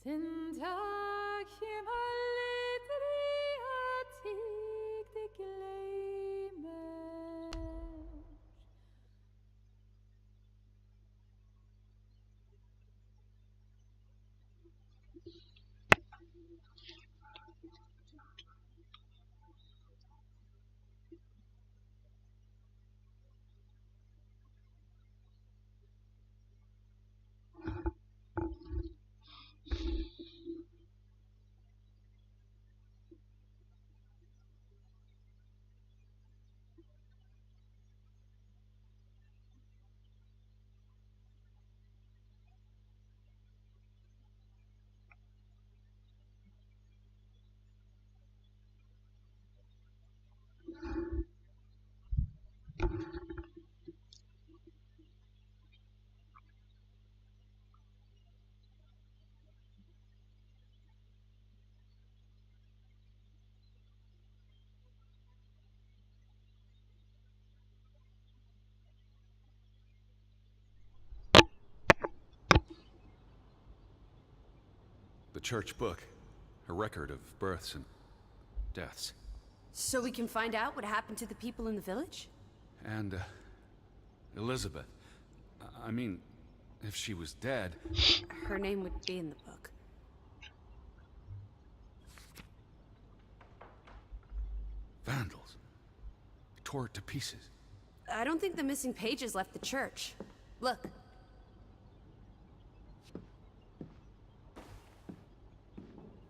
Den Tag himmelig de glemmer. The church book. A record of births and deaths. So we can find out what happened to the people in the village? And, Elizabeth. I mean, if she was dead... Her name would be in the book. Vandals. Tore it to pieces. I don't think the missing pages left the church. Look.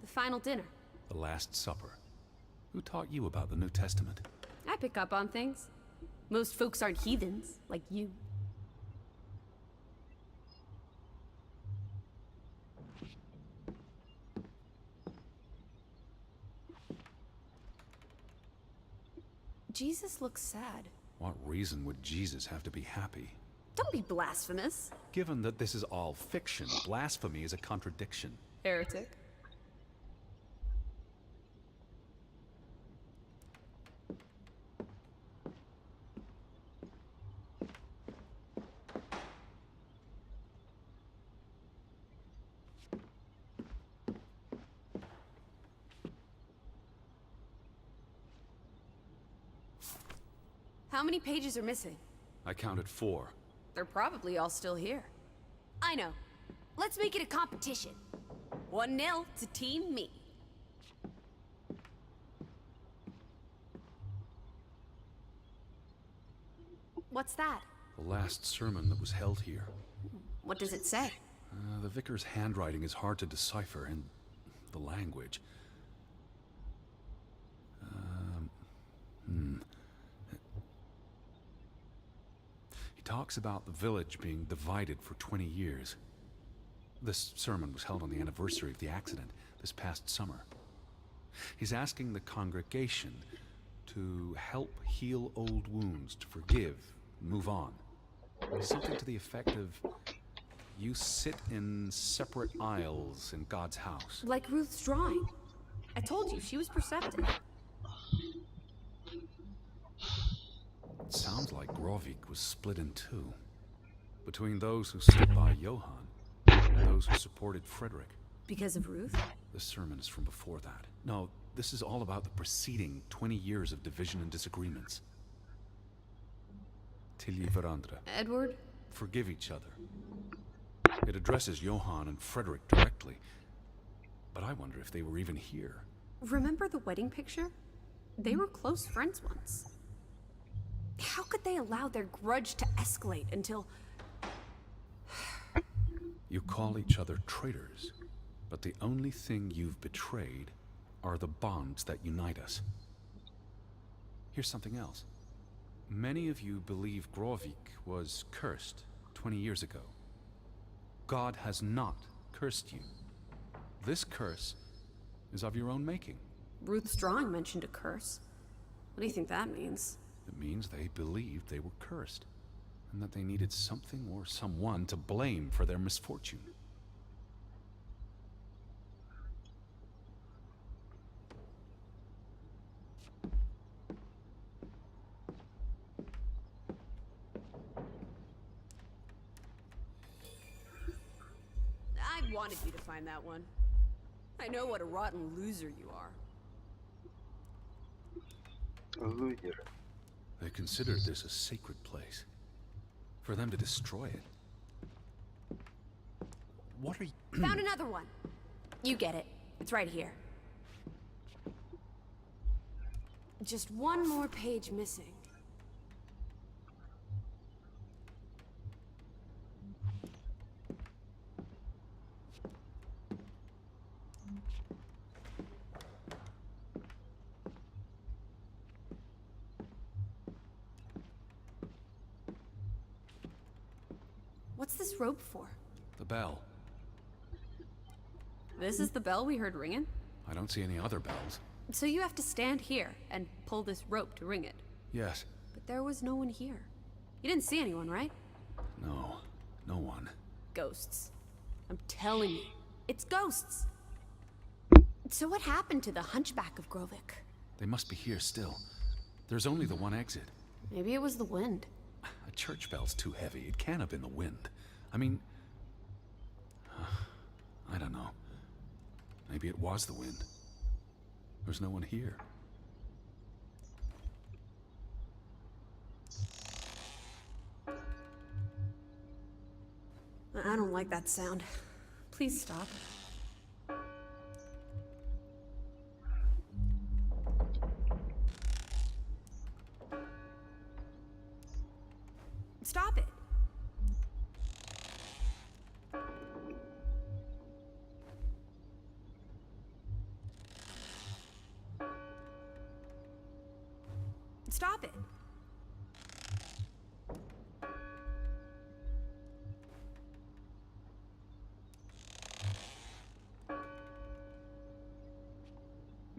The final dinner. The Last Supper. Who taught you about the New Testament? I pick up on things. Most folks aren't heathens, like you. Jesus looks sad. What reason would Jesus have to be happy? Don't be blasphemous. Given that this is all fiction, blasphemy is a contradiction. Heretic. How many pages are missing? I counted 4. They're probably all still here. I know. Let's make it a competition. 1-0 to Team Me. What's that? The last sermon that was held here. What does it say? The vicar's handwriting is hard to decipher, and the language. He talks about the village being divided for 20 years. This sermon was held on the anniversary of the accident this past summer. He's asking the congregation to help heal old wounds, to forgive, move on. Something to the effect of, you sit in separate aisles in God's house. Like Ruth's drawing. I told you, she was perceptive. It sounds like Grovik was split in two. Between those who stood by Johann and those who supported Frederick. Because of Ruth? This sermon is from before that. No, this is all about the preceding 20 years of division and disagreements. Tilly Verandra. Edward? Forgive each other. It addresses Johann and Frederick directly. But I wonder if they were even here. Remember the wedding picture? They were close friends once. How could they allow their grudge to escalate until... You call each other traitors, but the only thing you've betrayed are the bonds that unite us. Here's something else. Many of you believe Grovik was cursed 20 years ago. God has not cursed you. This curse is of your own making. Ruth's drawing mentioned a curse. What do you think that means? It means they believed they were cursed, and that they needed something or someone to blame for their misfortune. I wanted you to find that one. I know what a rotten loser you are. Лузер. They considered this a sacred place. For them to destroy it. What are you... Found another one. You get it. It's right here. Just one more page missing. What's this rope for? The bell. This is the bell we heard ringing? I don't see any other bells. So you have to stand here and pull this rope to ring it. Yes. But there was no one here. You didn't see anyone, right? No. No one. Ghosts. I'm telling you, it's ghosts. So what happened to the hunchback of Grovik? They must be here still. There's only the one exit. Maybe it was the wind. A church bell's too heavy. It can't have been the wind. I mean... I don't know. Maybe it was the wind. There's no one here. I don't like that sound. Please stop. Stop it. Stop it.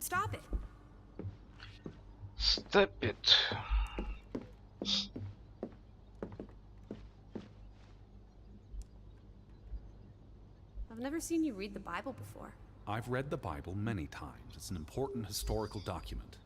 Stop it. Stop it. I've never seen you read the Bible before. I've read the Bible many times. It's an important historical document.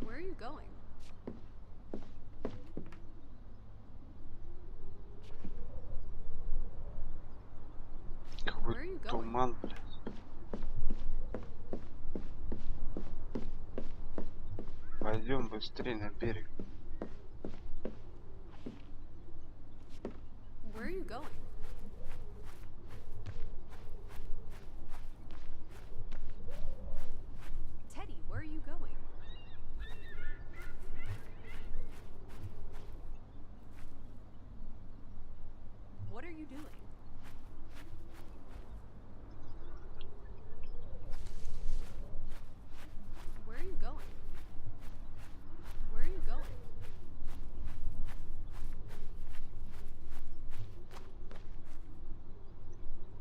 Where are you going? Where are you going? Туман, блядь. Пойдем быстрее на берег. Where are you going? Teddy, where are you going? What are you doing? Where are you going? Where are you going?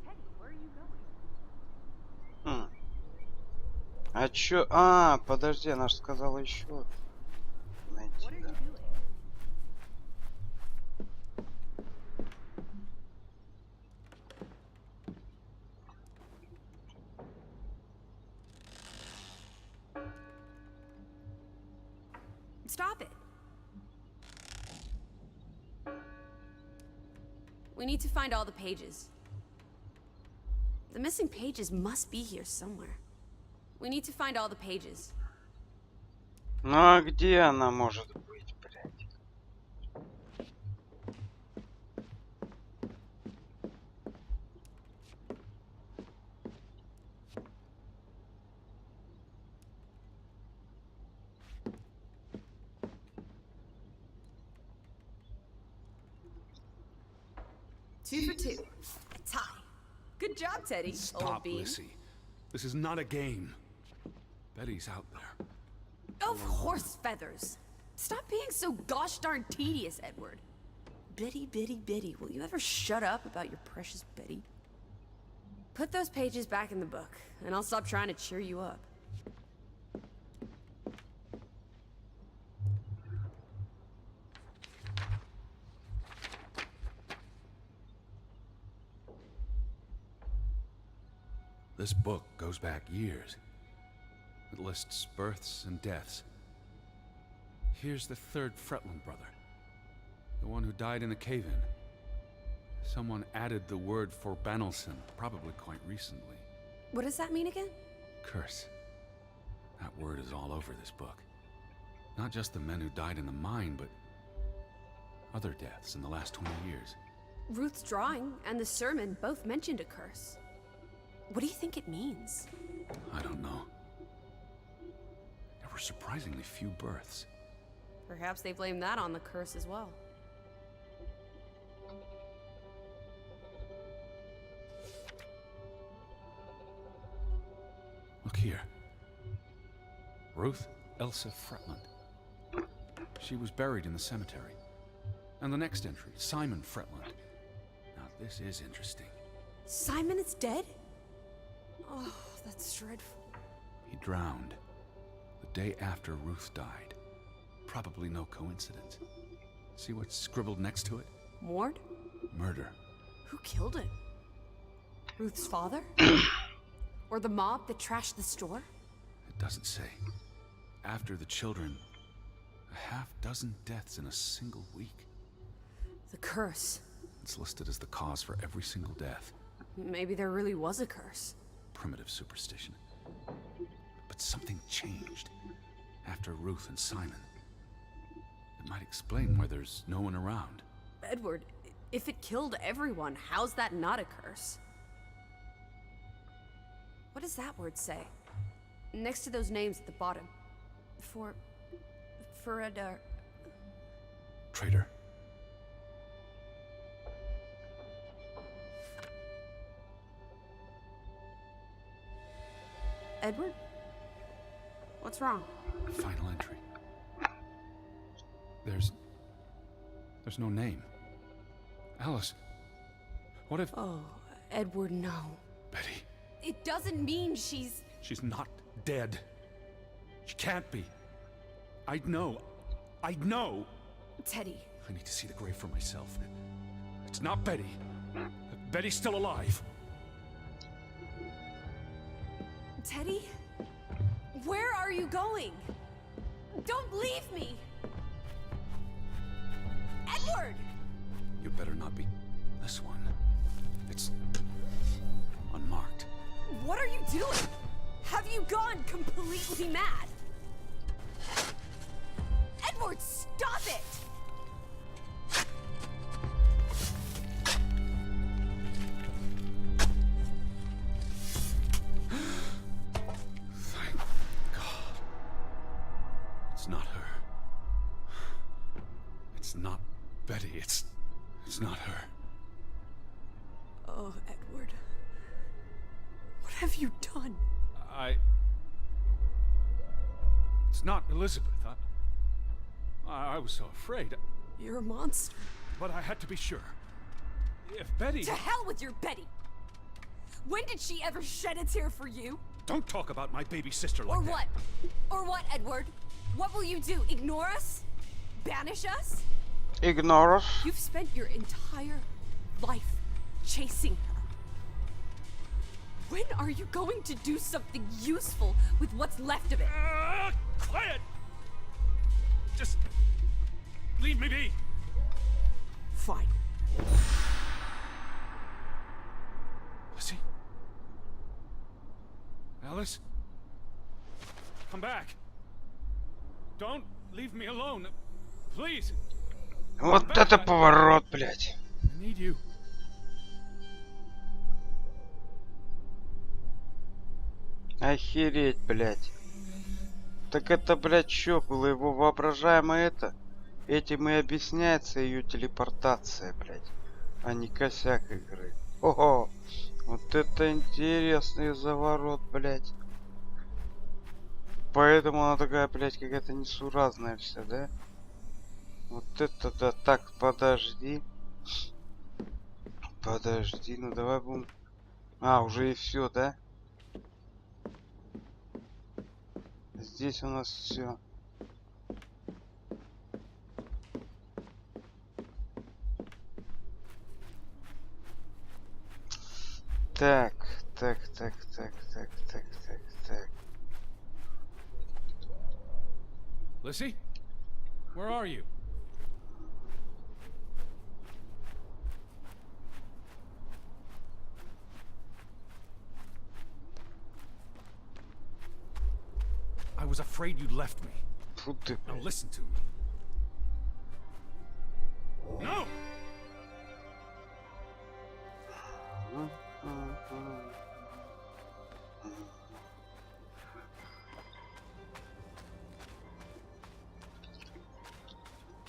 Teddy, where are you going? А чё? А, подожди, она же сказала еще. Найти, What are you да. doing? Stop it. We need to find all the pages. The missing pages must be here somewhere. We need to find all the pages. Ну а где она может быть, блядь? Two for two. A tie. Good job, Teddy. Old Stop, bean. Lissy. This is not a game. Betty's out there. Of horse feathers. Stop being so gosh darn tedious, Edward. Bitty, bitty, bitty. Will you ever shut up about your precious Betty? Put those pages back in the book, and I'll stop trying to cheer you up. This book goes back years. It lists births and deaths. Here's the third Fretland brother. The one who died in the cave-in. Someone added the word for Banelson, probably quite recently. What does that mean again? Curse. That word is all over this book. Not just the men who died in the mine, but other deaths in the last 20 years. Ruth's drawing and the sermon both mentioned a curse. What do you think it means? I don't know. There were surprisingly few births. Perhaps they blame that on the curse as well. Look here. Ruth Elsa Fretland. She was buried in the cemetery. And the next entry, Simon Fretland. Now this is interesting. Simon is dead? Oh, that's dreadful. He drowned the day after Ruth died. Probably no coincidence. See what's scribbled next to it? Mord? Murder. Who killed him? Ruth's father? Or the mob that trashed the store? It doesn't say. After the children, a half-dozen deaths in a single week. The curse. It's listed as the cause for every single death. Maybe there really was a curse. Primitive superstition. But something changed after Ruth and Simon. It might explain why there's no one around. Edward, if it killed everyone, how's that not a curse? What does that word say? Next to those names at the bottom. For a Traitor. Edward? What's wrong? Final entry. There's no name. Alice, what if... Oh, Edward, no. Betty, It doesn't mean she's... she's not dead. She can't be. I'd know. I'd know. Teddy. I need to see the grave for myself. It's not Betty. Betty's still alive. Teddy? Where are you going? Don't leave me! Edward! You better not be this one. It's unmarked. What are you doing? Have you gone completely mad? Edward, stop it! Thank God. It's not her. It's not Betty. It's not her. Oh, Edward. What have you done? It's not Elizabeth. I was so afraid. You're a monster. But I had to be sure. If Betty... To hell with your Betty! When did she ever shed a tear for you? Don't talk about my baby sister like Or that. what? Or what, Edward? What will you do? Ignore us? Banish us? Ignore us. You've spent your entire life chasing her. When are you going to do something useful with what's left of it? Quiet! Just leave me be. Fine. Lizzie? Alice? Come back. Don't leave me alone. Please. Вот это поворот, блядь. I need you. Охереть, блядь. Так это, блядь, чё было? Его воображаемое это? Этим и объясняется ее телепортация, блядь. А не косяк игры. Ого! Вот это интересный заворот, блядь. Поэтому она такая, блядь, какая-то несуразная вся, да? Вот это да. Так, подожди. Подожди, ну давай будем... А, уже и все, да? Здесь у нас все. Так. Lissy? Where are you? I was afraid you'd left me. Фу ты, Now блядь. listen to me. No!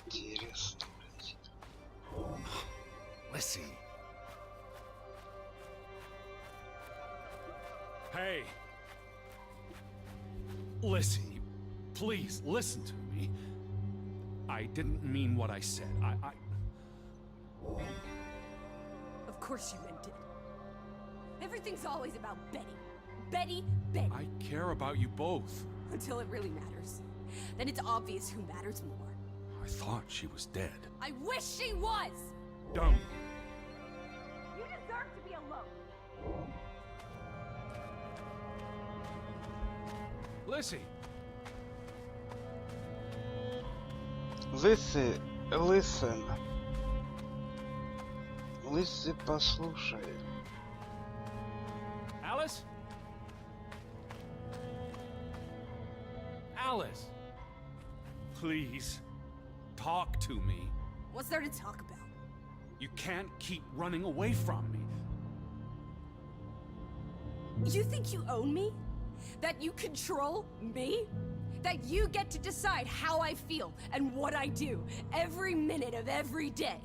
Интересно, блядь. Lissy. Hey. Lissy, please listen to me. I didn't mean what I said. Of course you meant it. Everything's always about Betty. Betty, Betty. I care about you both. Until it really matters. Then it's obvious who matters more. I thought she was dead. I wish she was! Don't. You deserve to be alone. Lissy. Listen. Лысый, послушай. Alice? Alice. Please. Talk to me. What's there to talk about? You can't keep running away from me. You think you own me? That you control me? That you get to decide how I feel and what I do every minute of every day?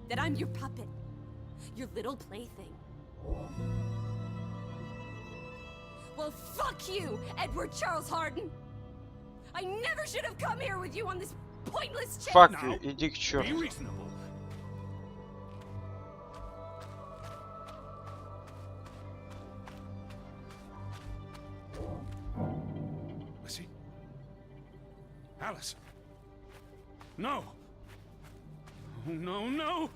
That I'm your puppet, your little plaything? Well, fuck you, Edward Charles Harden! I never should have come here with you on this pointless chase! Fuck Now, you, иди к Be черту. reasonable. Lissy? Alice? No! Oh, no, no!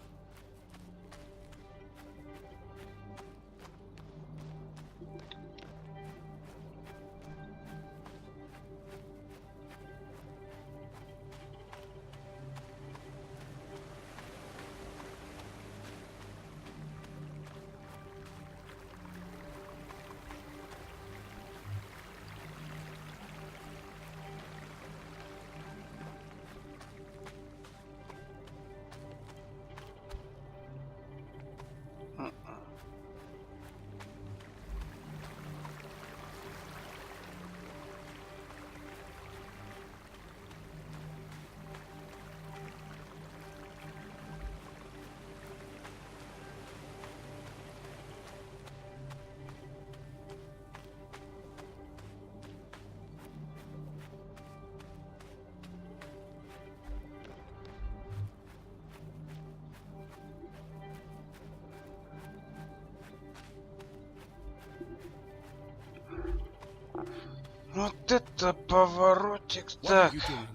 Вот это поворотик What are так. you doing?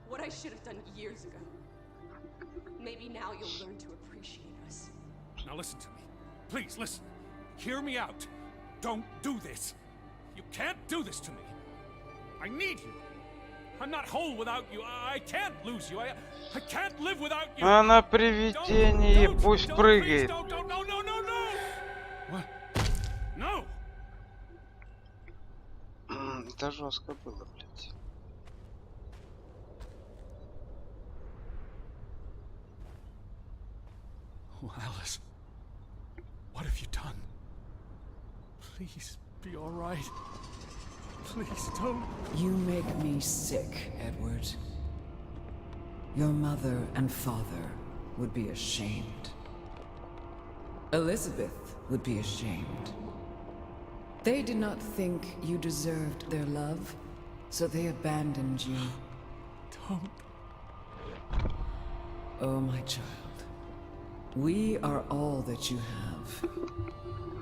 What I should have done years ago. Maybe now you'll learn to appreciate us. Now listen to me. Please, listen. Hear me out. Don't do this. You can't do this to me. I need you. I'm not whole without you. I can't lose you. I can't live without you. Она Don't, привидение, don't, пусть don't, прыгает. Please, don't, no, no, no, no. What? No. Это жестко было, блядь. Oh, Alice. What have you done? Please be all right. Please don't. You make me sick, Edward. Your mother and father would be ashamed. Elizabeth would be ashamed. They did not think you deserved their love, so they abandoned you. Don't. Oh, my child. We are all that you have,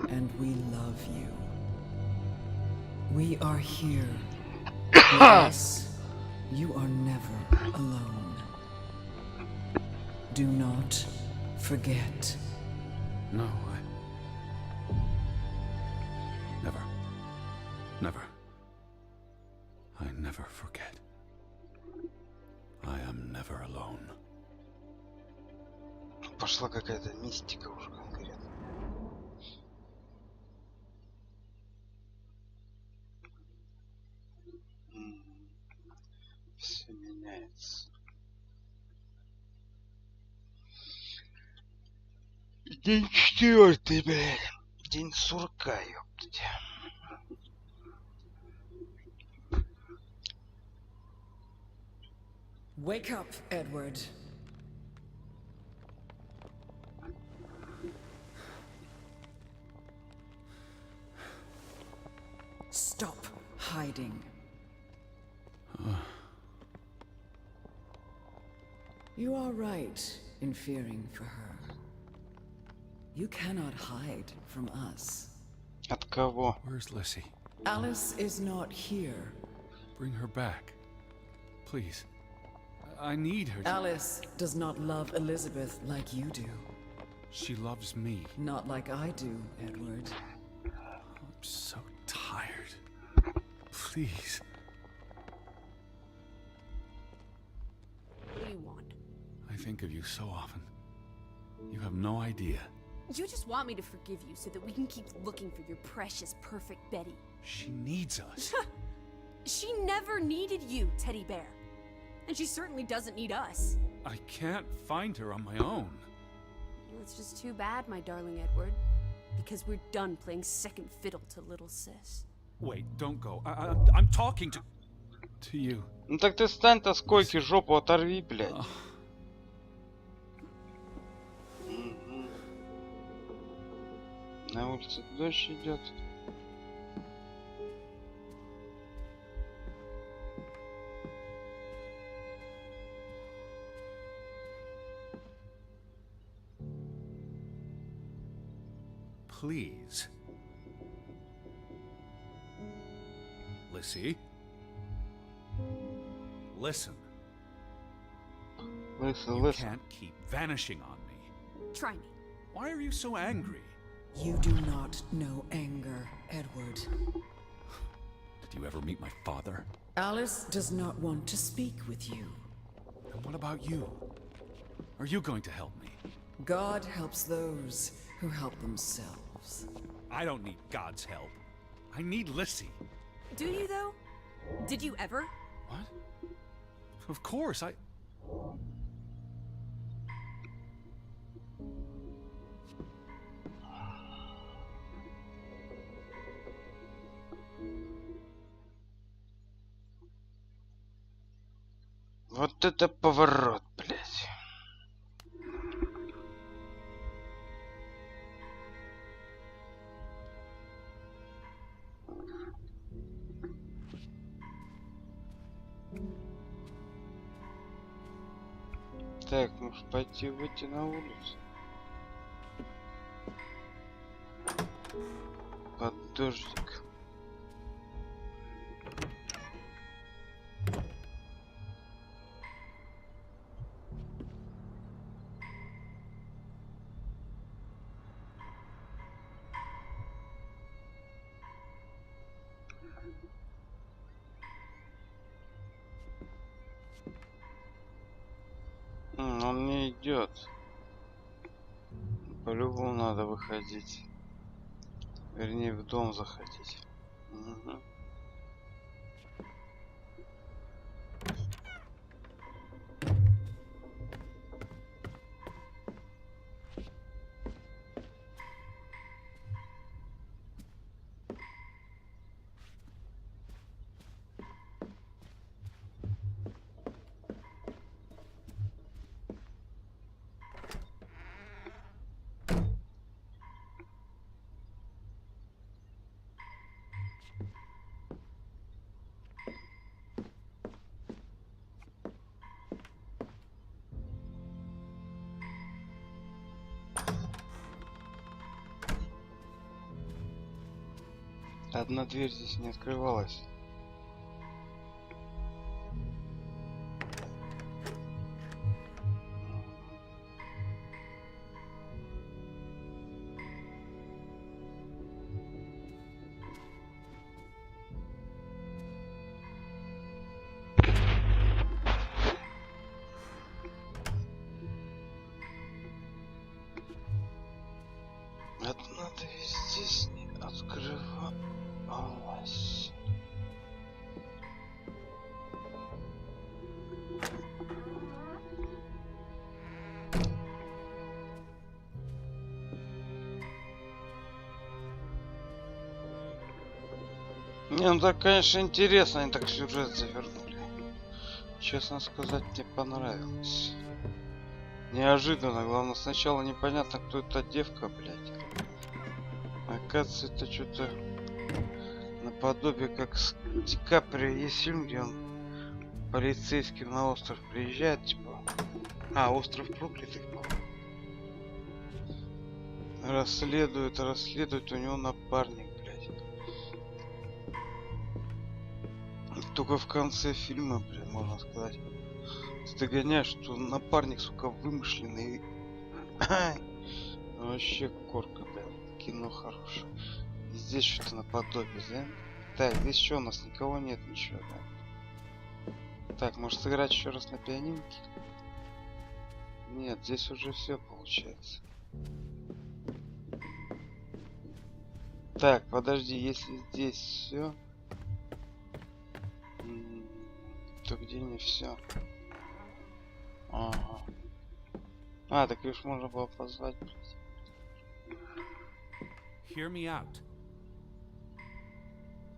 and we love you. We are here. With us, you are never alone. Do not forget. No, Never. Never. I never forget. never alone. Пошла какая-то мистика уже конкретно. Все меняется. День 4, блядь. День сурка, ёптать. Wake up, Edward. Stop hiding. You are right in fearing for her. You cannot hide from us. От кого? Where's Lissy? Alice is not here. Bring her back. Please. I need her to... Alice does not love Elizabeth like you do. She loves me. Not like I do, Edward. I'm so tired. Please. What do you want? I think of you so often. You have no idea. You just want me to forgive you so that we can keep looking for your precious, perfect Betty. She needs us. She never needed you, Teddy Bear. And she certainly doesn't need us. I can't find her on my own. Well, it's just too bad, my darling Edward. Because we're done playing second fiddle to little sis. Wait, don't go. I'm talking to you. Ну так ты стань-то с койки, жопу оторви, блядь. На улице дождь идет. Please. Lissy? Listen. Listen, You listen. can't keep vanishing on me. Try me. Why are you so angry? You do not know anger, Edward. Did you ever meet my father? Alice does not want to speak with you. And what about you? Are you going to help me? God helps those who help themselves. I don't need God's help. I need Lissy. Do you, though? Did you ever? What? Of course, I... Вот это поворот, блядь. Так, может пойти выйти на улицу? Под дождик. Он не идет. По-любому надо выходить. Вернее, в дом заходить. Угу. Одна дверь здесь не открывалась. здесь не открывалось. Не, ну так, конечно, интересно, они так сюжет завернули. Честно сказать, мне понравилось. Неожиданно, главное, сначала непонятно, кто эта девка, блядь. Оказывается, это что-то наподобие, как с Ди Каприо есть фильм, где он полицейским на остров приезжает, типа. А, остров проклятых, по-моему. Расследует, у него напарник, блядь. Только в конце фильма, блядь, можно сказать, ты догоняешь, что напарник, сука, вымышленный. Вообще корка, блядь, кино хорошее. И здесь что-то наподобие, да? Так, здесь что, у нас никого нет, ничего, да? Так, может сыграть еще раз на пианинке? Нет, здесь уже все получается. Так, подожди, если здесь все, то где не все? Ага. А, так лишь можно было позвать, блядь. Hear me out.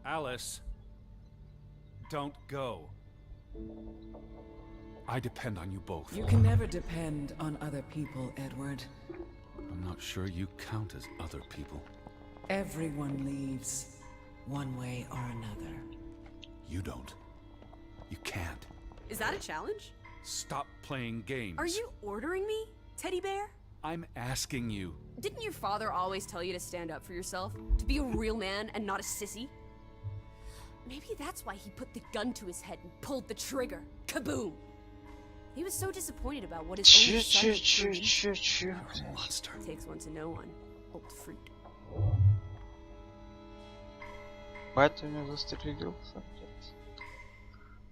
Alice, don't go. I depend on you both. You can never depend on other people, Edward. I'm not sure you count as other people. Everyone leaves, one way or another. You don't. You can't. Is that a challenge? Stop playing games. Are you ordering me, teddy bear? I'm asking you. Didn't your father always tell you to stand up for yourself? To be a real man and not a sissy? Maybe that's why he put the gun to his head and pulled the trigger. Kaboom! He was so disappointed about what his only son had turned. You're a monster. Takes one to know one. Old fruit. Батя меня застрелился, блядь.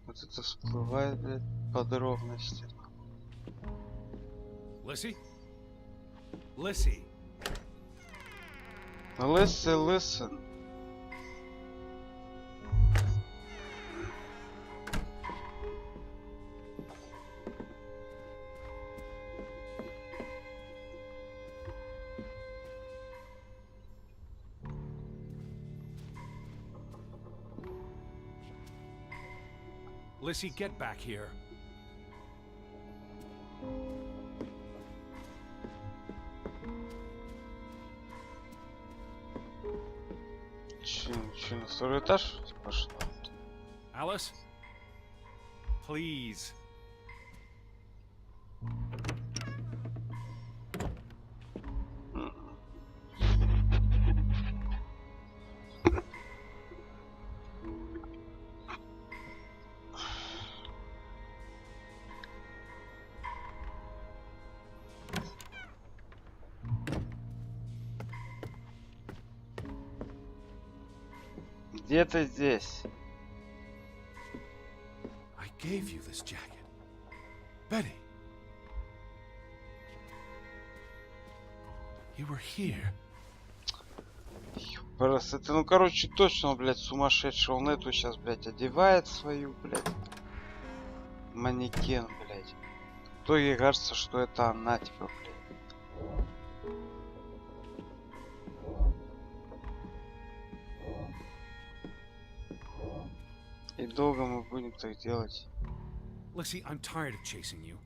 Вот это всплывает, блядь, подробности. Lissy? Lissy. Listen. Lissy, get back here. Че, на второй этаж пошла? Alice? Please. Где-то здесь. I gave you this jacket. Betty. You were here. Просто это, ну короче, точно, блядь, сумасшедший. Он эту сейчас, блядь, одевает свою, блядь. Манекен, блядь. То ей кажется, что это она, типа, блядь. И долго мы будем так делать. Lissy, I'm tired of chasing you.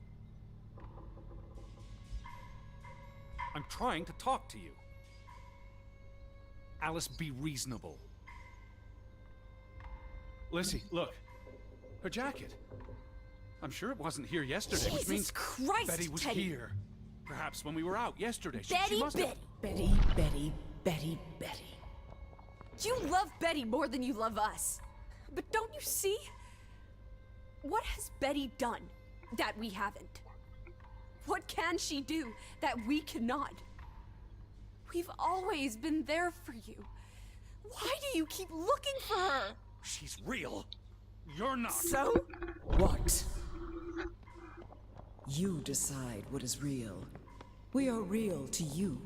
I'm trying to talk to you. Alice, be reasonable. Lissy, look. Her jacket. I'm sure it wasn't here yesterday, which means Christ, Betty was Teddy. here. Perhaps when we were out yesterday. She Betty, must have... Betty. Betty. You love Betty more than you love us. But don't you see? What has Betty done that we haven't? What can she do that we cannot? We've always been there for you. Why do you keep looking for her? She's real. You're not. So? What? You decide what is real. We are real to you.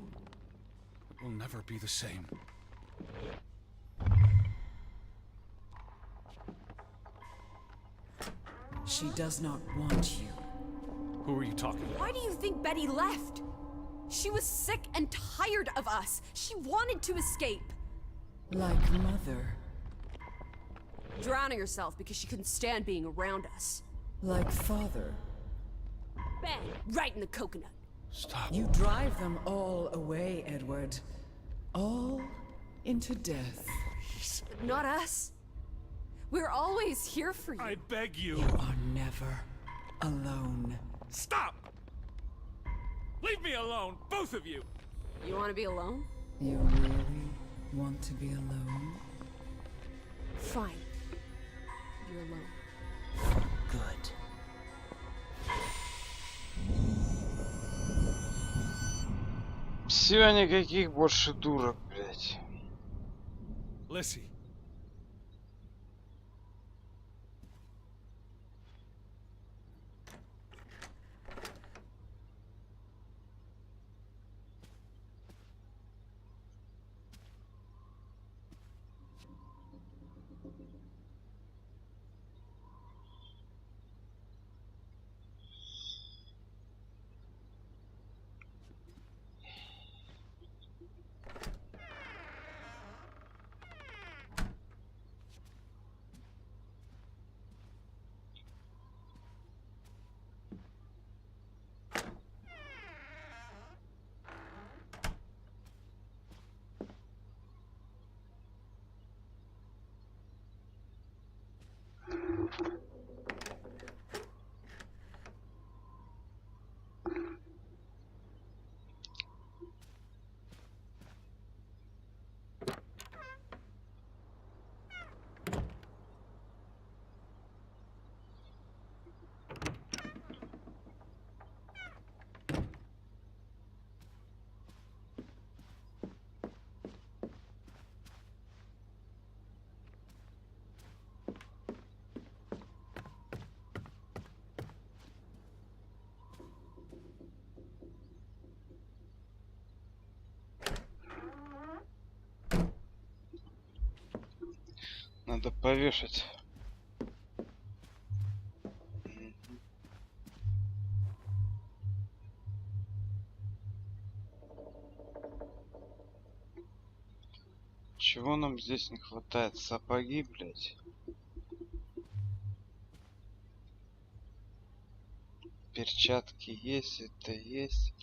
will never be the same. She does not want you. Who are you talking about? Why do you think Betty left? She was sick and tired of us. She wanted to escape. Like Mother. Drowning herself because she couldn't stand being around us. Like Father. Bang! Right in the coconut. Stop. You drive them all away, Edward. All into death. Not us. We're always here for you. I beg you. You are never alone. Stop! Leave me alone, both of you! You want to be alone? You really want to be alone? Fine. You're alone. Good. Все, никаких больше дурок, блядь. Lissy. Надо повешать. Чего нам здесь не хватает? Сапоги, блядь. Перчатки есть, это есть.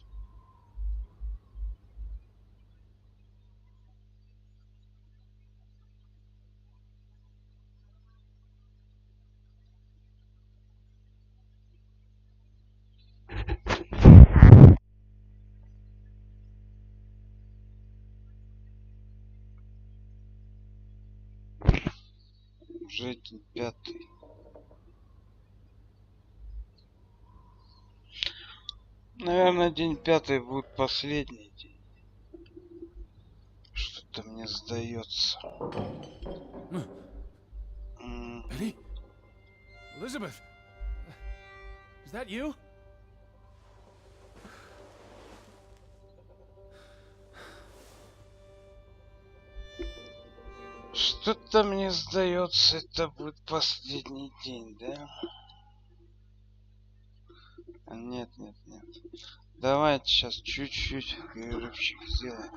Уже день 5. Наверное, день 5 будет последний день. Что-то мне сдается. Betty? Elizabeth? Is that you? Что-то мне сдается, это будет последний день, да? Нет, нет, нет. Давайте сейчас чуть-чуть перерывчик сделаем.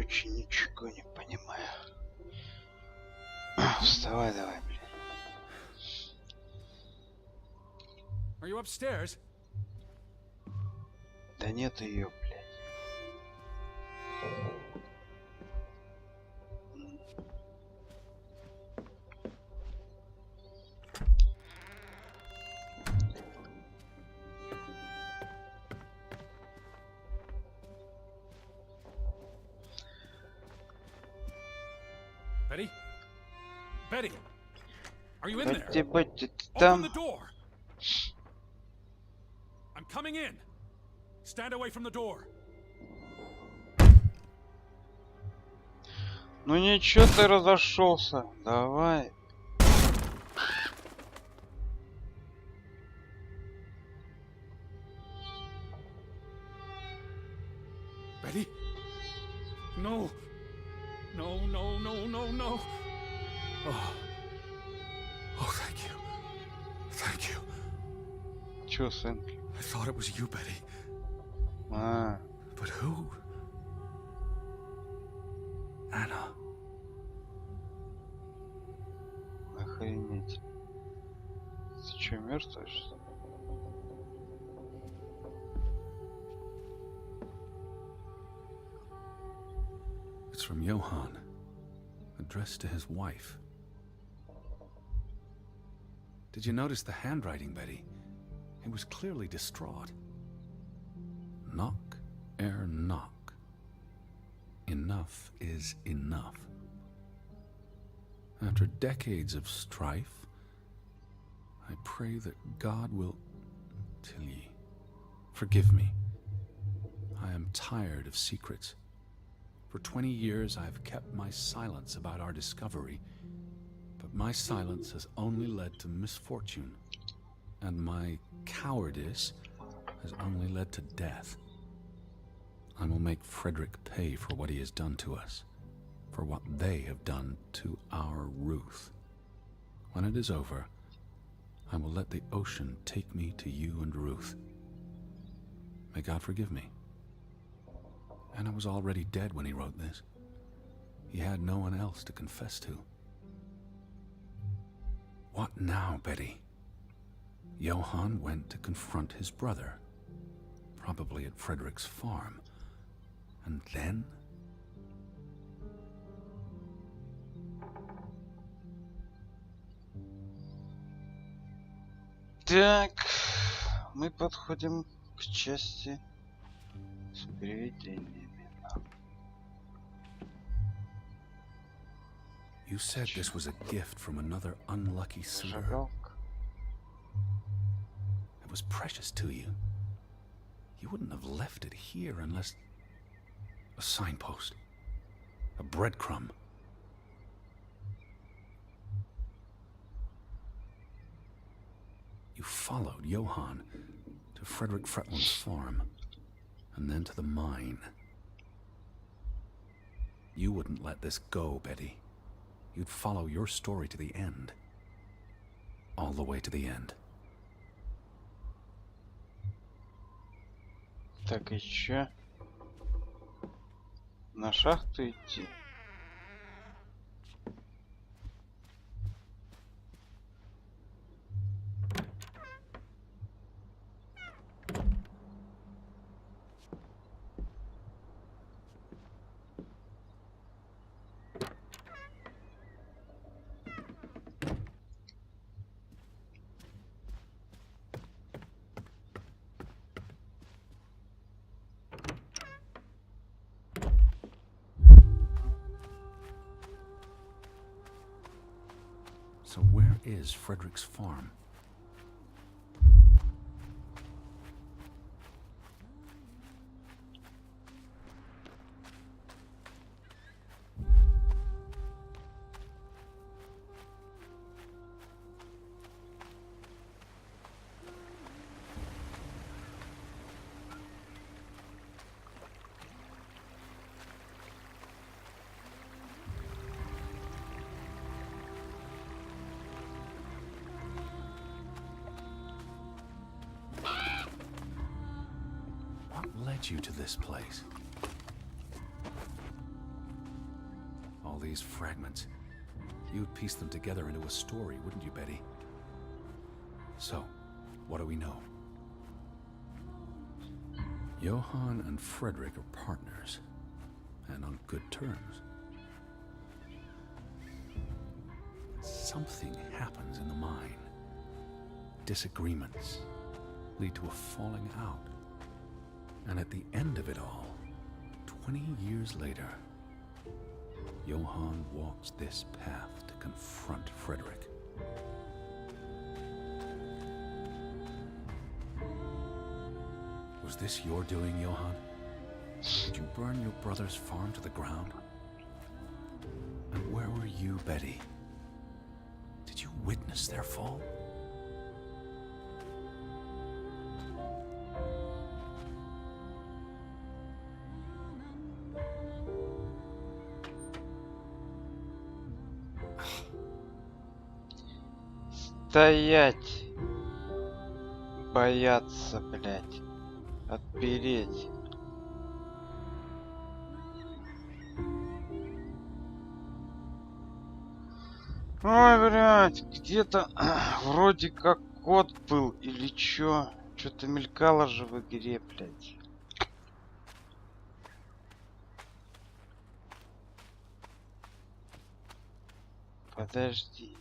Короче, ничего не понимаю. Вставай давай, блин. Are you upstairs? Да нет ее, блядь. Betty? Betty! Are you in there? Бати, Open там. the door! I'm coming in! Stand away from the door! Ну ничего, ты разошелся. Давай. Betty? No! No, no, no, no, no! Oh. Oh, thank you. Thank you. Чё, сын? I thought it was you, Betty. А, But who? Anna. охренеть. Ты чё, мертвый, что ли? It's from Johann, addressed to his wife. Did you notice the handwriting, Betty? He was clearly distraught. Knock, ere knock. Enough is enough. After decades of strife, I pray that God will... Tilly, forgive me. I am tired of secrets. For 20 years, I've kept my silence about our discovery, but my silence has only led to misfortune, and my cowardice has only led to death. I will make Frederick pay for what he has done to us, for what they have done to our Ruth. When it is over, I will let the ocean take me to you and Ruth. May God forgive me. Anna was already dead when he wrote this. He had no one else to confess to. What now, Betty? Johann went to confront his brother, probably at Frederick's farm. And then? Так, мы подходим к части с привидениями. You said this was a gift from another unlucky suitor. Зажигалка. It was precious to you. You wouldn't have left it here unless... A signpost. A breadcrumb. You followed Johann to Frederick Fretland's farm, and then to the mine. You wouldn't let this go, Betty. You'd follow your story to the end. All the way to the end. Так, и чё? На шахту идти? So where is Frederick's farm? What led you to this place? all these fragments. You'd piece them together into a story, wouldn't you, Betty? So, what do we know? Johann and Frederick are partners, and on good terms. Something happens in the mine. Disagreements lead to a falling out. And at the end of it all, 20 years later, Johann walks this path to confront Frederick. Was this your doing, Johann? Did you burn your brother's farm to the ground? And where were you, Betty? Did you witness their fall? Стоять! Бояться, блядь. Отпереть. Ой, блядь, где-то вроде как код был или чё. Что-то мелькало же в игре, блядь. Подожди.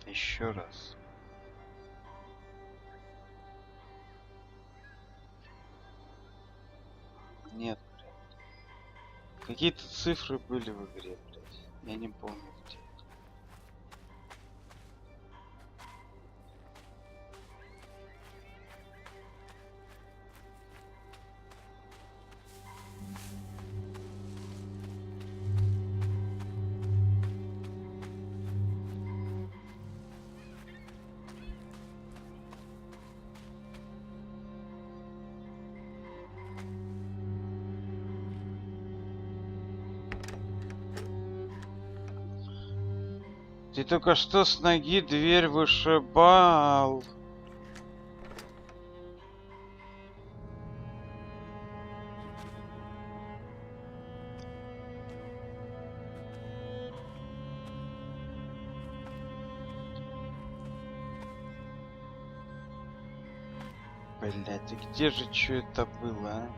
Еще раз. Нет, блядь. Какие-то цифры были в игре, блядь. Я не помню где. Ты только что с ноги дверь вышибал. Блять, и где же что это было, а?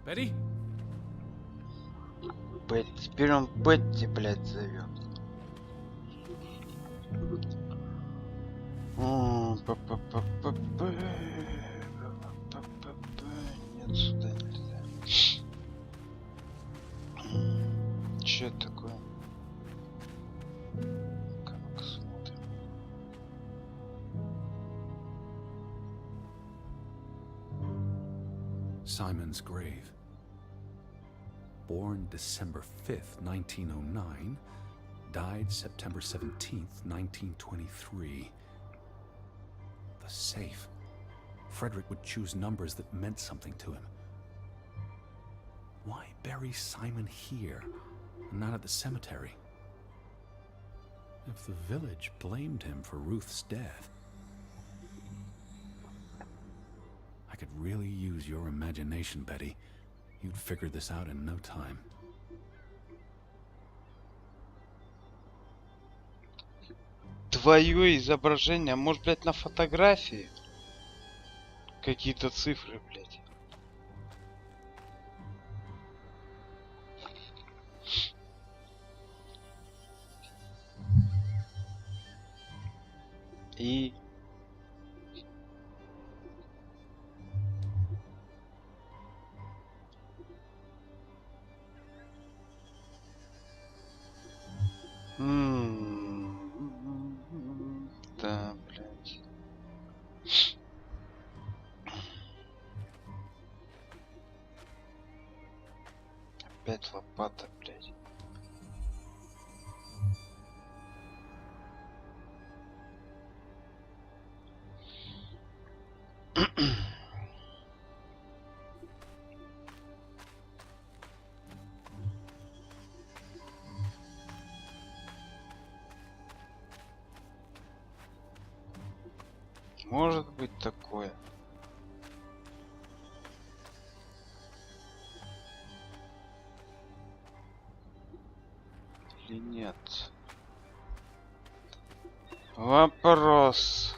Betty? Бетти, теперь он Бетти, блядь, зовет. Нет, сюда нельзя. Че это такое? Ну-ка смотрим. Simon's grave. Born December 5th, 1909, died September 17th, 1923. The safe. Frederick would choose numbers that meant something to him. Why bury Simon here, and not at the cemetery? If the village blamed him for Ruth's death, I could really use your imagination, Betty. You'd figure this out in no time. Твое изображение, может, блядь, на фотографии? Какие-то цифры, блядь. И... Да, блядь. Опять лопата, блядь. Может быть такое. Или нет? Вопрос.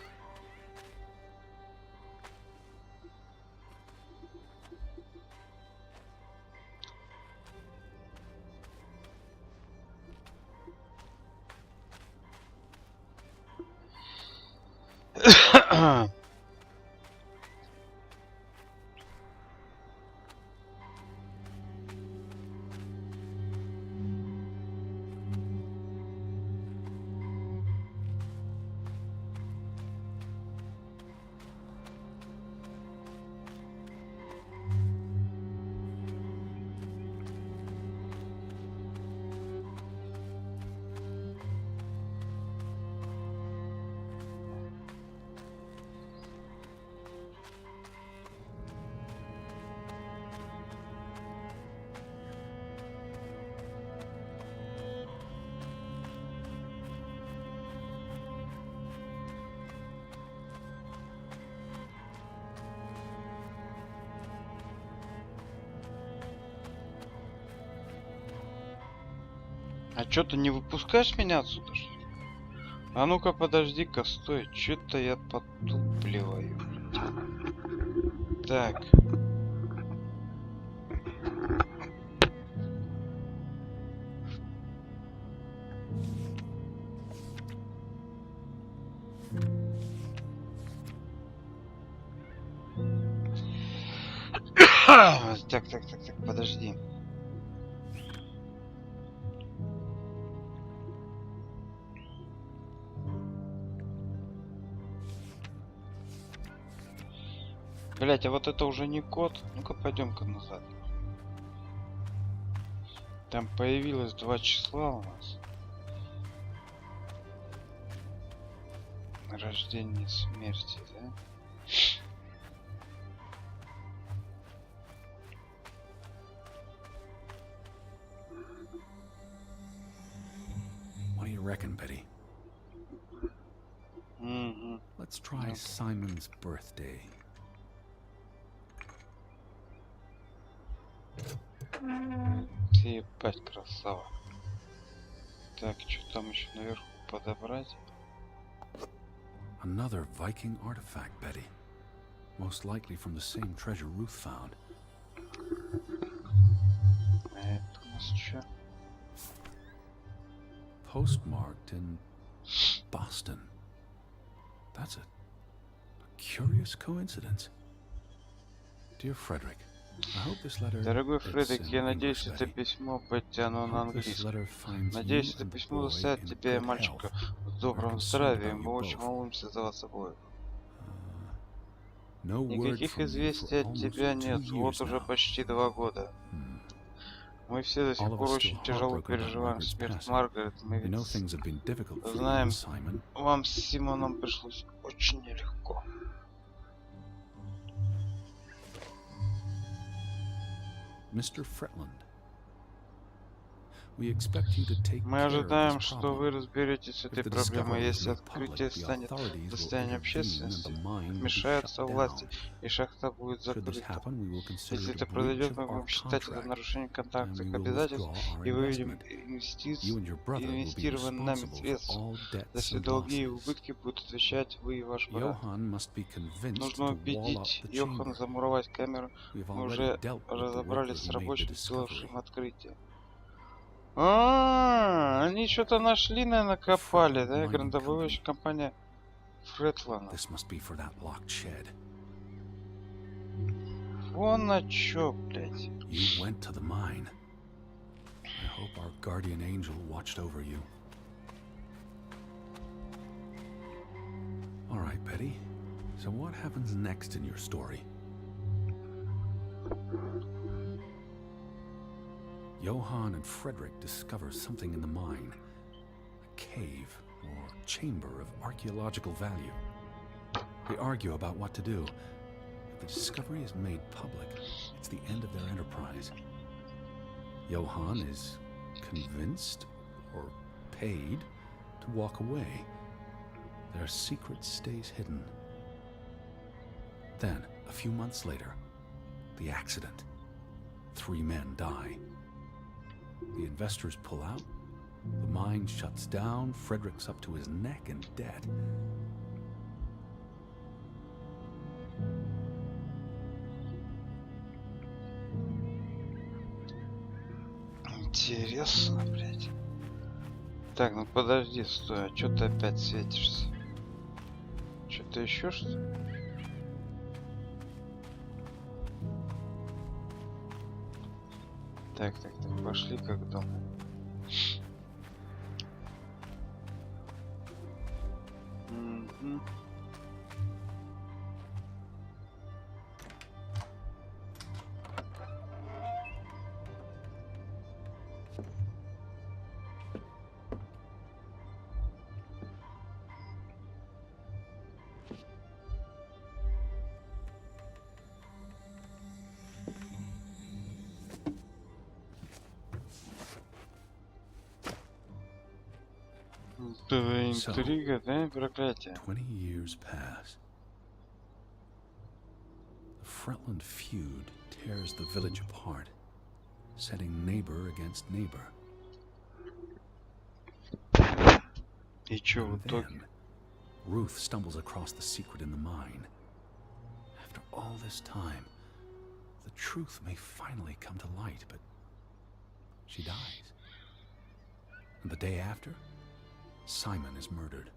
А чё ты не выпускаешь меня отсюда, что ли? А ну-ка, подожди-ка, стой. Чё-то я подтупливаю. Так. Так, подожди. Блять, а вот это уже не код. Ну-ка, пойдем-ка назад. Там появилось 2 числа у нас. Рождение смерти, да? What do you reckon, Betty? Угу. Let's try Simon's birthday. Ты ебать красава. Так, что там еще наверху подобрать? Another Viking artifact, Betty. Most likely from the same treasure Ruth found. А это у нас что? Postmarked in Boston. That's a curious coincidence. Dear Frederick, I hope this letter. Дорогой it's Фредерик, in я надеюсь, English, это Betty. письмо, Бетти, оно на I hope this английском. letter finds Надеюсь, you это and the письмо boy заставит in тебя и good мальчика health. в добром concerned здравии. about Мы you очень both. молимся за вас обоих. No word Никаких from you известий for от тебя almost 2 нет. Вот years уже now. почти 2 года. Мы все до сих All of пор us still очень тяжело heartbroken about переживаем Margaret's смерть passing. Маргарет. Мы We know ведь things have been difficult for you знаем, and Simon. вам с Симоном пришлось очень нелегко. Mr. Fretland, we expect you to take Мы care of ожидаем, this что problem. вы разберетесь с If этой the проблемой. discovery is Если made public, открытие the станет authorities will достоянием intervene and общественности, the mine will be вмешаются shut власти, down. и шахта будет Should this закрыта. happen, we will consider Если it это a breach произойдет, of мы our будем считать это contract, нарушением and контрактных we will обязательств withdraw our и выведем investment. You and your brother will be инвестированные нами responsible for средства. all За debts все and долги и losses. убытки будут отвечать вы и ваш брат. Johann must be convinced Нужно to wall up убедить the Йохана chamber. замуровать камеру. We have Мы already уже dealt with the worker разобрались с who made the рабочим, discovery. сделавшим открытие. Они что-то нашли, наверное, копали, да? Mining Грандобывающая Company. компания Фретлана. This must be for that locked shed. Вон на чё, блядь. You went to the mine. I hope our guardian angel watched over you. All right, Betty. So what happens next in your story? Johann and Frederick discover something in the mine. A cave or chamber of archaeological value. They argue about what to do. If the discovery is made public, it's the end of their enterprise. Johann is convinced or paid to walk away. Their secret stays hidden. Then, a few months later, the accident. 3 men die. The investors pull out. The mine shuts down. Frederick's up to his neck in debt. Интересно, блядь. Так, ну подожди, стой, а чё ты опять светишься? Что-то еще что ли? Так, пошли как дом. Мгм. Это интрига, да, проклятие. 20 years pass. The Fretland feud tears the village apart, setting neighbor against neighbor. И чё в And итоге? then, Ruth stumbles across the secret in the mine. After all this time, the truth may finally come to light, but she dies. And the day after, Simon is murdered.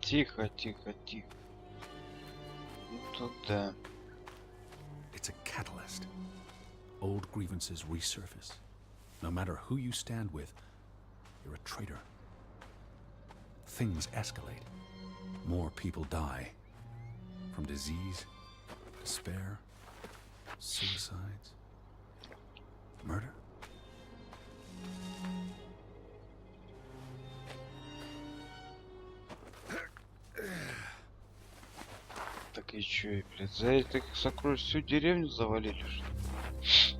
Тихо. Ну тут да. It's a catalyst. Old grievances resurface. No matter who you stand with, you're a traitor. Things escalate. More people die. From disease, despair, suicides, murder. Так и чё, и, блядь, за этих сокровищ всю деревню завалили, что ли?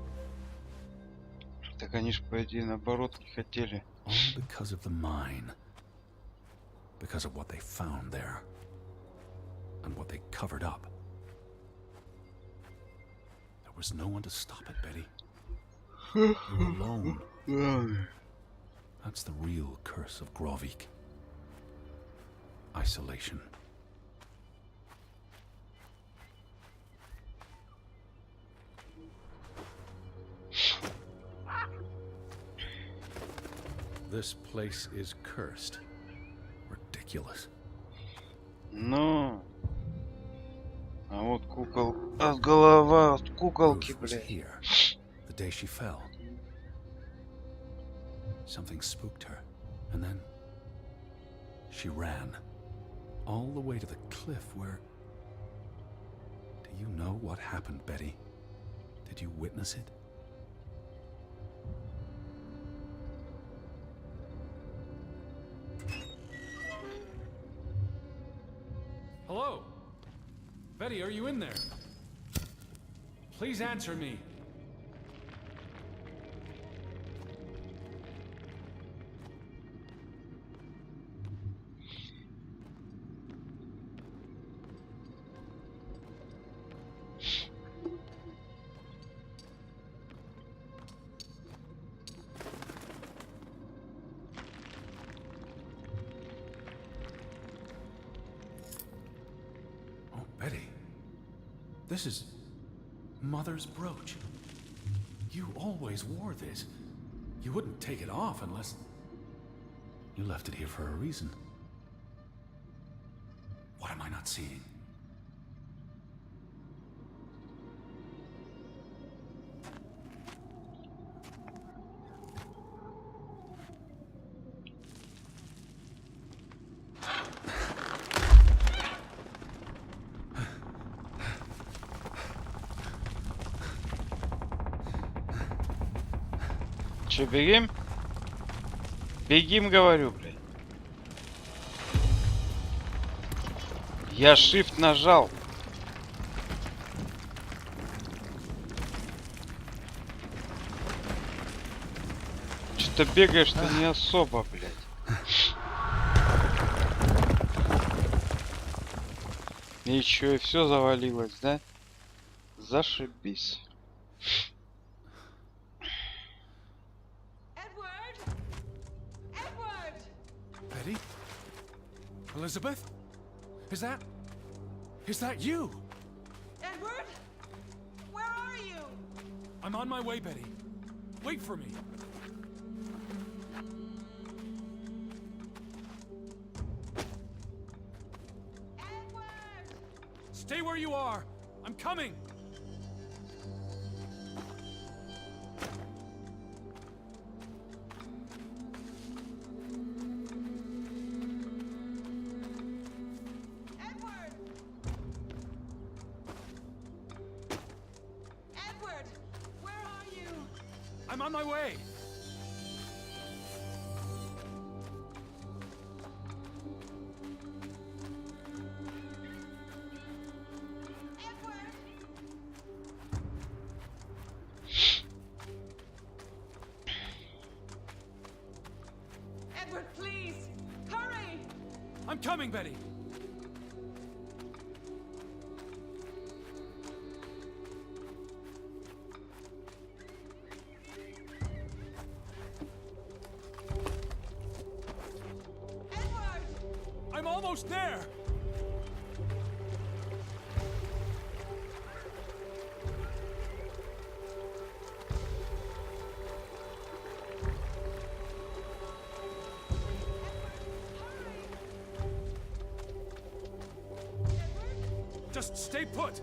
Так они ж, по идее, наоборот, не хотели. All because of the mine. Because of what they found there. And what they covered up. There was no one to stop it, Betty. You were alone. That's the real curse of Grovik. Isolation. This place is cursed. Ridiculous. Ну. А вот кукол... От голова, от куколки, Ruth was блядь. here the day she fell. Something spooked her, and then she ran all the way to the cliff where... Do you know what happened, Betty? Did you witness it? Hello? Betty, are you in there? Please answer me. Oh, Betty. This is Mother's brooch. You always wore this. You wouldn't take it off unless... You left it here for a reason. What am I not seeing? Че, бегим? Бегим, говорю, блядь. Я shift нажал. Что-то бегаешь-то не особо, блядь. И чё, и все завалилось, да? Зашибись. Edward! Edward! Betty? Elizabeth? Is that you? Edward? Where are you? I'm on my way, Betty. Wait for me. Edward! Stay where you are. I'm coming. Edward! Edward! Where are you? I'm on my way. Edward! Edward, please! Hurry! I'm coming, Betty. Edward! I'm almost there. Just stay put.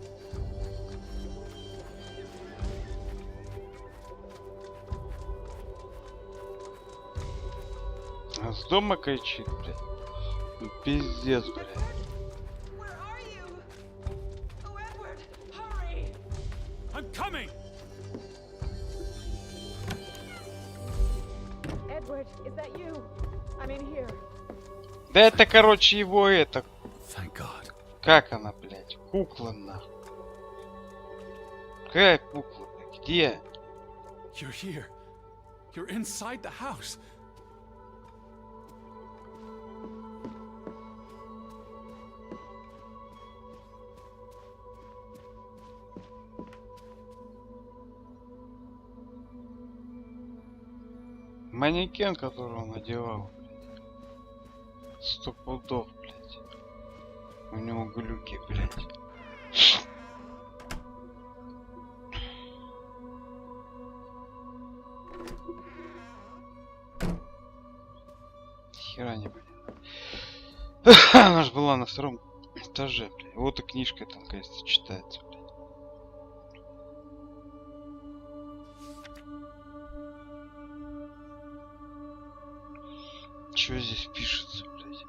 А с дома кричит, блядь. Пиздец, блядь. Where are you? Oh, Edward, hurry! I'm coming. Edward, is that you? I'm in here. Да это, короче, его это... Thank God. Как она, блядь? Кукла, нахуй. Какая кукла, блядь? Где? You're here. You're inside the house. Манекен, который он одевал, блядь. 100 пудов, блядь. У него глюки, блядь. Хера не блядь. Она ж была на втором этаже, блядь. Вот и книжка там, кажется, читается, блядь. Чё здесь пишется, блядь?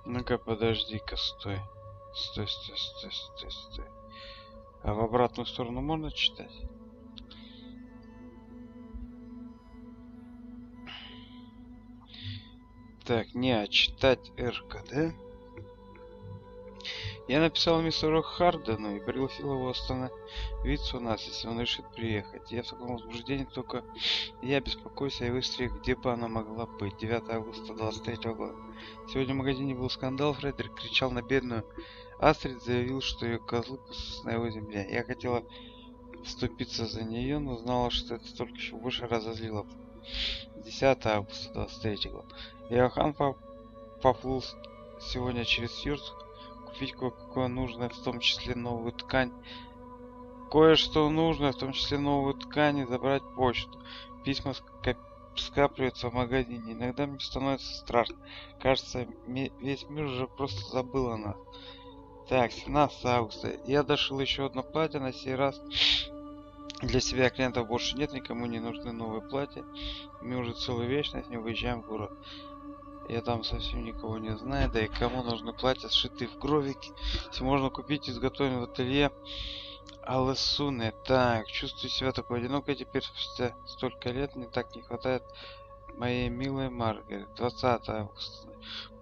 Ну-ка, подожди-ка, стой. Стой, стой, стой, стой, стой. А в обратную сторону можно читать? Так, не, а читать Эрка, да? Я написал мистеру Хардену и пригласил его остановиться у нас, если он решит приехать. Я в таком возбуждении, только я беспокоюсь о его встрече, где бы она могла быть. 9 августа 23 года. Сегодня в магазине был скандал. Фредерик кричал на бедную Астрид, заявил, что ее козлы пасутся на его земле. Я хотела вступиться за нее, но знала, что это только еще больше разозлило. 10 августа 23 года. Иоганн поплыл сегодня через Юрт купить кое-какое нужное, в том числе новую ткань. Кое-что нужное, в том числе новую ткань, и забрать почту. Письма скапливаются в магазине. Иногда мне становится страшно. Кажется, весь мир уже просто забыл о нас. Так, 17 августа. Я дошел еще одно платье, на сей раз для себя клиентов больше нет, никому не нужны новые платья. Мы уже целую вечность не выезжаем в город. Я там совсем никого не знаю, да и кому нужны платья, сшитые в кровике, если можно купить и изготовить в ателье Алэсуны. Так, чувствую себя такой одинокой теперь спустя столько лет, мне так не хватает моей милой Маргарет. 20 августа.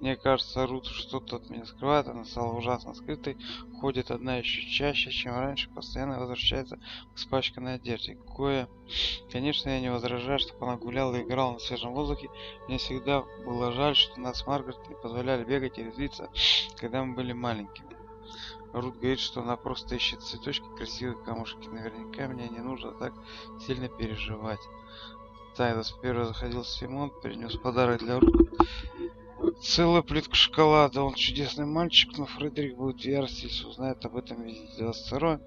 Мне кажется, Рут что-то от меня скрывает, она стала ужасно скрытой, ходит одна еще чаще, чем раньше, постоянно возвращается к испачканной одежде. Конечно, я не возражаю, чтобы она гуляла и играла на свежем воздухе. Мне всегда было жаль, что нас с Маргарет не позволяли бегать и резвиться, когда мы были маленькими. Рут говорит, что она просто ищет цветочки, красивые камушки. Наверняка мне не нужно так сильно переживать. Так, 21 заходил Симон, принес подарок для Рут. Целую плитку шоколада. Он чудесный мальчик, но Фредерик будет в ярости, если узнает об этом визите. 22.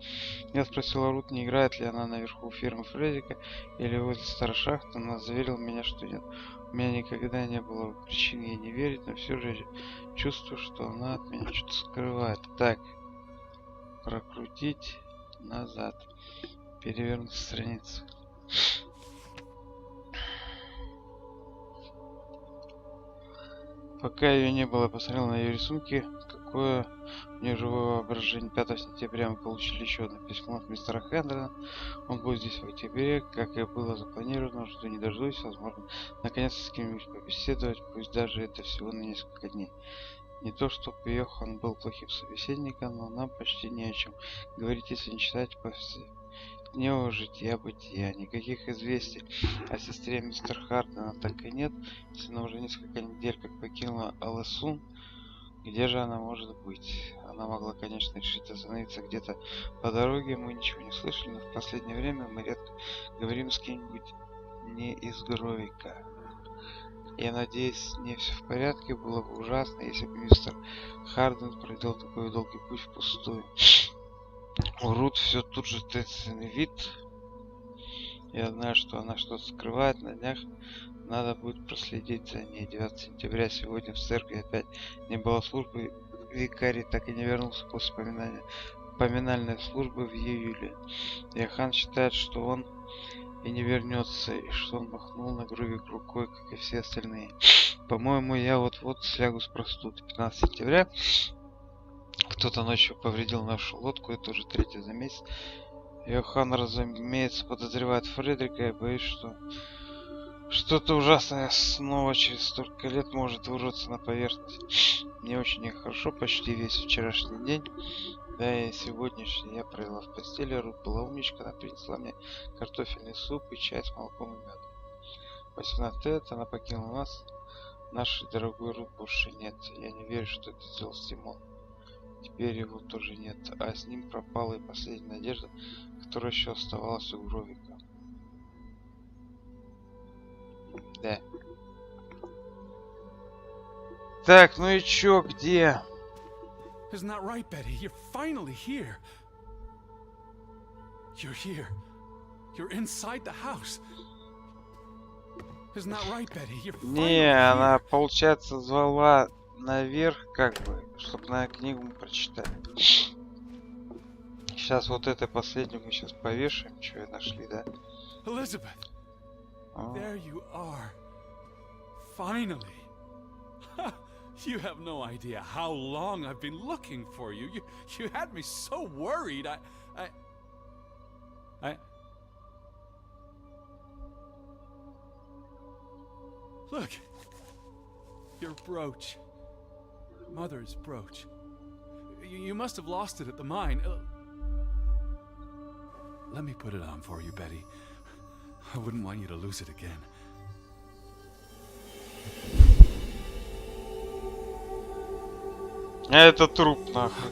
Я спросила Рут, не играет ли она наверху фирмы Фредерика или возле старой шахты. Она заверила меня, что нет. У меня никогда не было причин ей не верить, но все же я чувствую, что она от меня что-то скрывает. Так, прокрутить назад. Перевернуть страницу. Пока ее не было, я посмотрел на ее рисунки. Какое у нее живое воображение. 5 сентября мы получили еще одно письмо от мистера Хендера. Он будет здесь в октябре, как и было запланировано. Жду не дождусь, возможно, наконец-то с кем-нибудь побеседовать, пусть даже это всего на несколько дней. Не то, чтобы Йохан был плохим собеседником, но нам почти не о чем говорить, если не читать повседневного жития-бытия. Никаких известий о сестре мистера Хардена так и нет. Если она уже несколько недель как покинула Алэсун, где же она может быть? Она могла, конечно, решить остановиться где-то по дороге, мы ничего не слышали, но в последнее время мы редко говорим с кем-нибудь не из Гровика. Я надеюсь, с ней все в порядке. Было бы ужасно, если бы мистер Харден проделал такой долгий путь впустую. У Рут все тут же таинственный вид. Я знаю, что она что-то скрывает. На днях надо будет проследить за ней. 9 сентября сегодня в церкви опять не было службы. Викарий так и не вернулся после поминальной службы в июле. Йохан считает, что он и не вернется, и что он махнул на Гровик рукой, как и все остальные. По-моему, я вот-вот слягу с простуды. 15 сентября кто-то ночью повредил нашу лодку, это уже 3-й за месяц. Йохан, разумеется, подозревает Фредерика и боится, что что-то ужасное снова через столько лет может вырваться на поверхность. Мне очень нехорошо почти весь вчерашний день. Да и сегодняшний я провела в постели. Рут была умничка, она принесла мне картофельный суп и чай с молоком и медом. 18 лет она покинула нас. Нашей дорогой Рут больше нет. Я не верю, что это сделал Симон. Теперь его тоже нет. А с ним пропала и последняя надежда, которая еще оставалась у Гровика. Да. Так, ну и чё, где? Isn't that right, Betty? You're finally here. You're here. You're inside the house. Isn't that right, Betty? You're finally Не, here. она, получается, звала наверх, как бы, чтобы на книгу мы прочитали. Сейчас вот это последнюю мы сейчас повешаем, что я нашли, да? Elizabeth, there you are. Finally. You have no idea how long I've been looking for you. You had me so worried. Look. Your brooch. Mother's brooch. You must have lost it at the mine. Let me put it on for you, Betty. I wouldn't want you to lose it again. Это труп, нахуй.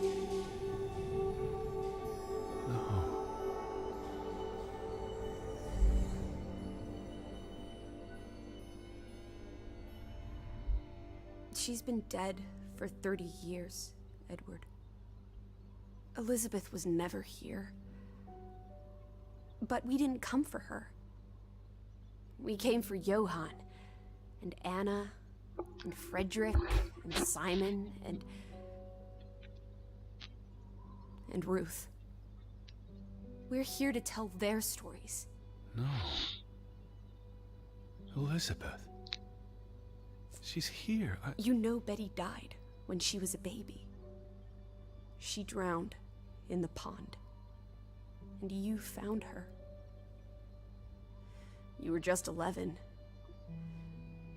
She's been dead for 30 years, Edward. Elizabeth was never here. But we didn't come for her. We came for Johann, and Anna, and Frederick, and Simon, and Ruth. We're here to tell their stories. No. Elizabeth. She's here. You know Betty died when she was a baby. She drowned in the pond. And you found her. You were just 11.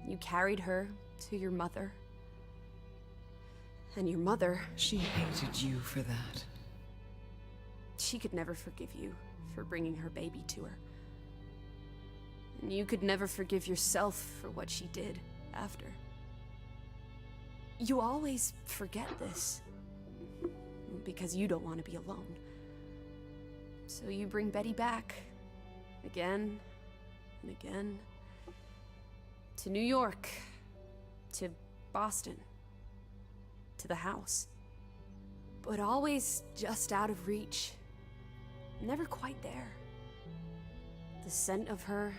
You carried her to your mother. And your mother... She hated you for that. She could never forgive you for bringing her baby to her. And you could never forgive yourself for what she did after. You always forget this. Because you don't want to be alone. So you bring Betty back. Again and again. To New York. To Boston. To the house. But always just out of reach. Never quite there. The scent of her.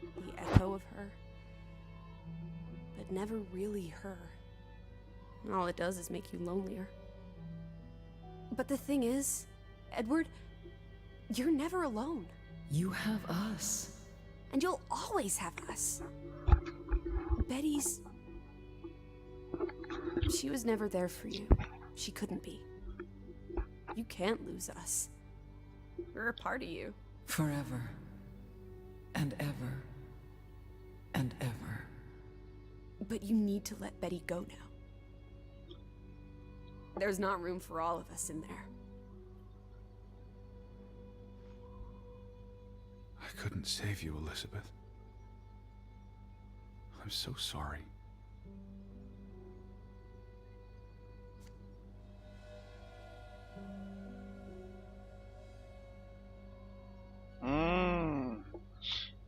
The echo of her. But never really her. And all it does is make you lonelier. But the thing is, Edward, you're never alone. You have us. And you'll always have us. Betty's... She was never there for you. She couldn't be. You can't lose us. We're a part of you. Forever. And ever. And ever. But you need to let Betty go now. There's not room for all of us in there. I couldn't save you, Elizabeth. I'm so sorry.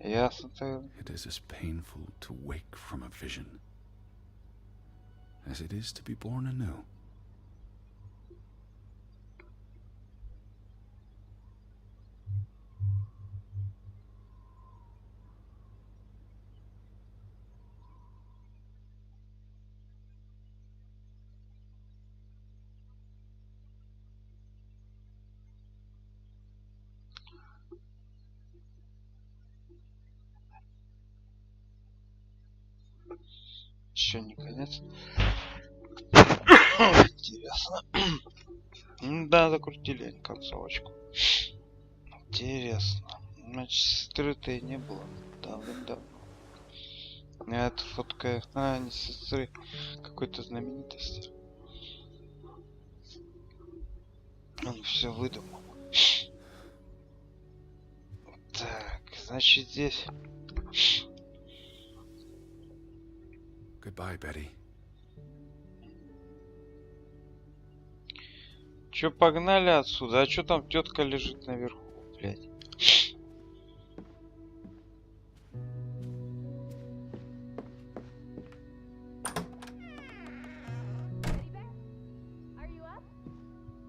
Ясно тогда. It is as painful to wake from a vision as it is to be born anew. Еще не конец. Интересно. Да, закрутили они концовочку. Интересно. Значит, сестры-то и не было. Давно. Это фотка... не сестры. Какой-то знаменитости. Он все выдумал. Так, значит здесь... Goodbye, Betty. Чё, погнали отсюда? А чё там тетка лежит наверху, блядь? Are you up?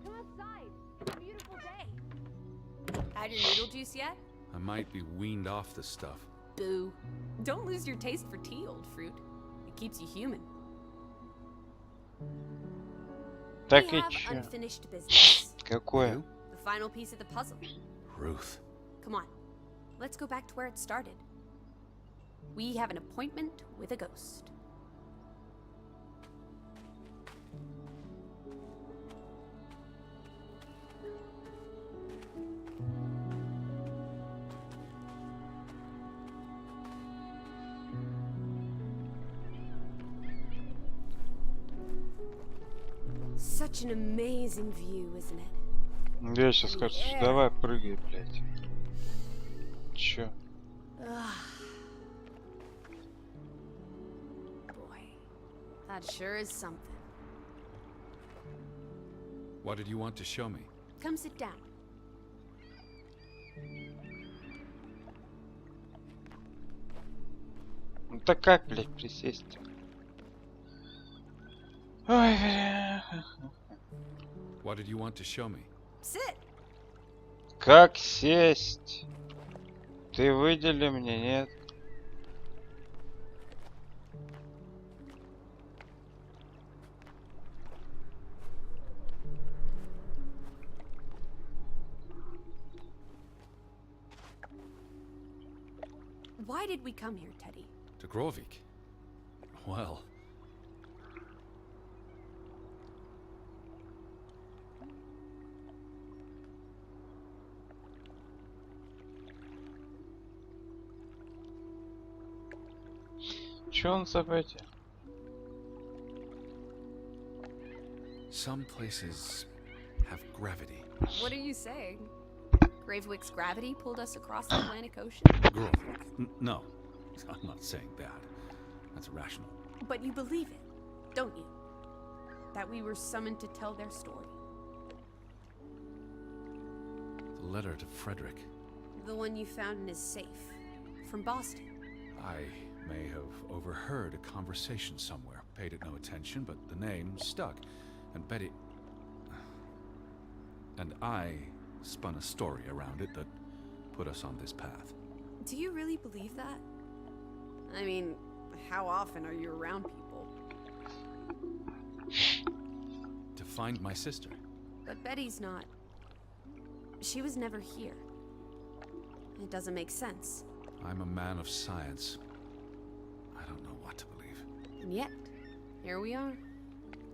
Come outside. It's a beautiful day. Had your noodle juice yet? I might be weaned off this stuff. Boo. Don't lose your taste for tea, old fruit. It keeps you human. Так We и have чё? unfinished business. Какое? The final piece of the puzzle. Ruth. Come on. Let's go back to where it started. We have an appointment with a ghost. Such an amazing view, isn't it? Я сейчас скажу, давай прыгай, блядь. Чё? Boy, that sure is something. What did you want to show me? Come sit down. Ну так как, блядь, присесть? Ой, бля. What did you want to show me? Sit. Как сесть? Ты выдели мне, нет? Why did we come here, Teddy? To Grovik. Well, Чё он за эти? some places have gravity. What are you saying? Gravewick's gravity pulled us across the Atlantic Ocean? Girl, no, I'm not saying that. That's irrational. But you believe it, don't you? That we were summoned to tell their story. The letter to Frederick. The one you found in his safe. From Boston. I may have overheard a conversation somewhere. Paid it no attention, but the name stuck. And Betty... And I spun a story around it that put us on this path. Do you really believe that? I mean, how often are you around people? To find my sister. But Betty's not. She was never here. It doesn't make sense. I'm a man of science. I don't know what to believe. And yet, here we are.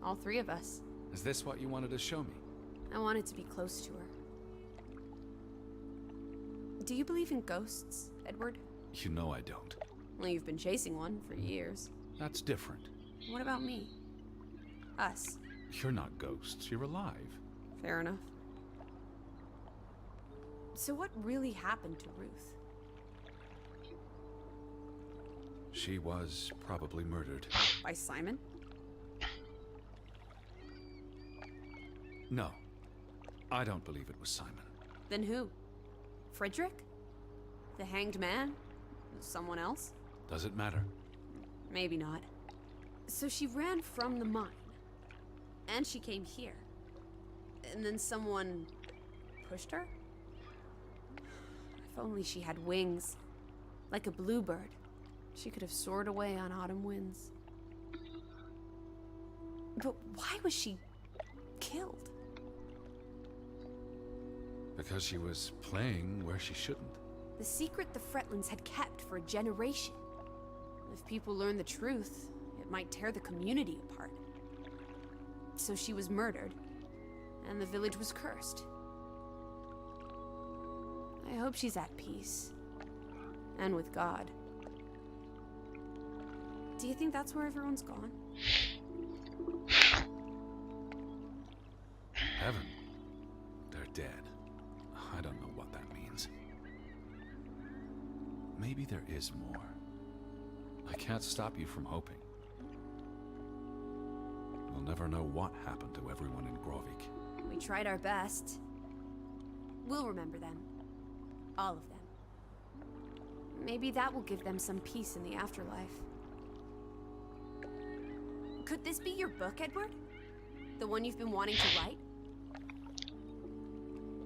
All three of us. Is this what you wanted to show me? I wanted to be close to her. Do you believe in ghosts, Edward? You know I don't. Well, you've been chasing one for years. That's different. What about me? Us. You're not ghosts, you're alive. Fair enough. So what really happened to Ruth? She was probably murdered. By Simon? No, I don't believe it was Simon. Then who? Frederick? The hanged man? Someone else? Does it matter? Maybe not. So she ran from the mine. And she came here. And then someone pushed her? If only she had wings. Like a bluebird. She could have soared away on autumn winds. But why was she killed? Because she was playing where she shouldn't. The secret the Fretlands had kept for a generation. If people learn the truth, it might tear the community apart. So she was murdered, and the village was cursed. I hope she's at peace. And with God. Do you think that's where everyone's gone? Heaven. They're dead. I don't know what that means. Maybe there is more. I can't stop you from hoping. We'll never know what happened to everyone in Grovik. We tried our best. We'll remember them. All of them. Maybe that will give them some peace in the afterlife. Could this be your book, Edward? The one you've been wanting to write?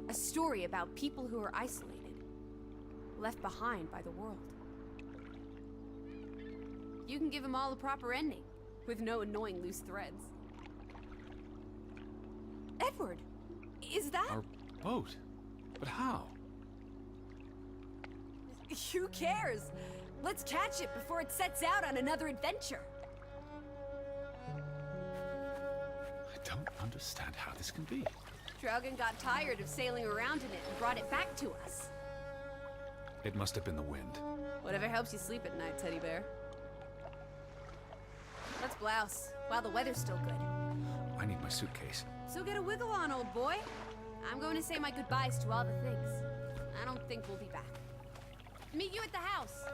A story about people who are isolated, left behind by the world. You can give them all a proper ending, with no annoying loose threads. Edward, is that... Our boat? But how? Who cares? Let's catch it before it sets out on another adventure. I don't understand how this can be. Draugen got tired of sailing around in it and brought it back to us. It must have been the wind. Whatever helps you sleep at night, teddy bear. Let's blouse, while the weather's still good. I need my suitcase. So get a wiggle on, old boy. I'm going to say my goodbyes to all the things. I don't think we'll be back. Meet you at the house.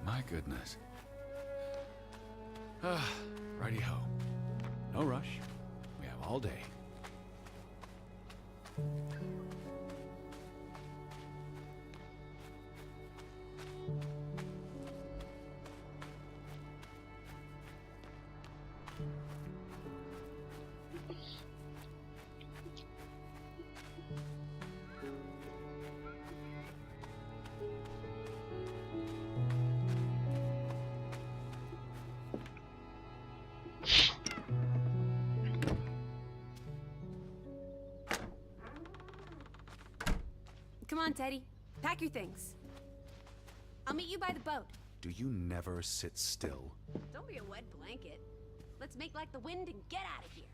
My goodness. Righty-ho. No rush. We have all day. Come on, Teddy. Pack your things. I'll meet you by the boat. Do you never sit still? Don't be a wet blanket. Let's make like the wind and get out of here.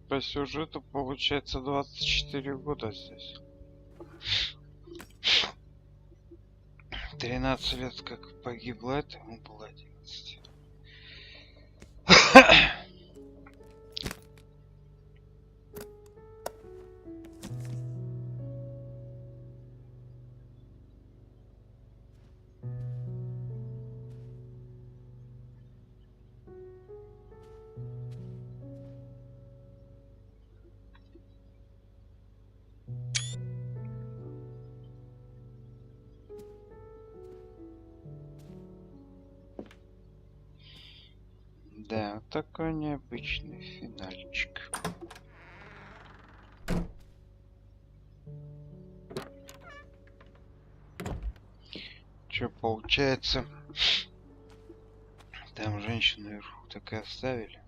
По сюжету получается 24 года здесь. 13 лет как погибло, это ему было 11. Да, такой необычный финальчик. Чё получается? Там женщину наверху так и оставили.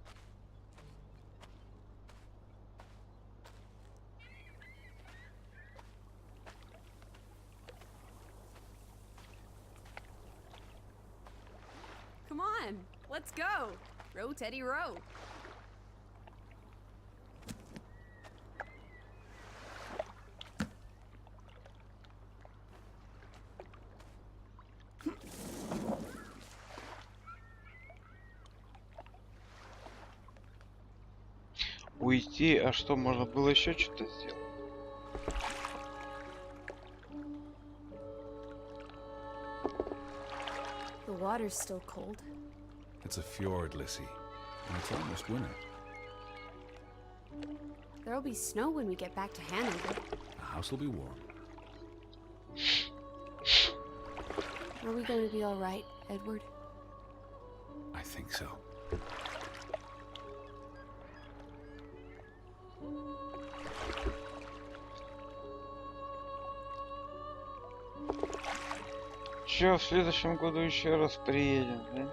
Come on, let's go. Row, Teddy, row. Уйти, а что, можно было еще что-то сделать? The water's still cold. It's a fjord, Lissy. And it's almost winter. There'll be snow when we get back to Hanover. The house will be warm. Are we going to be all right, Edward? I think so. Чё, в следующем году еще раз приедем, да?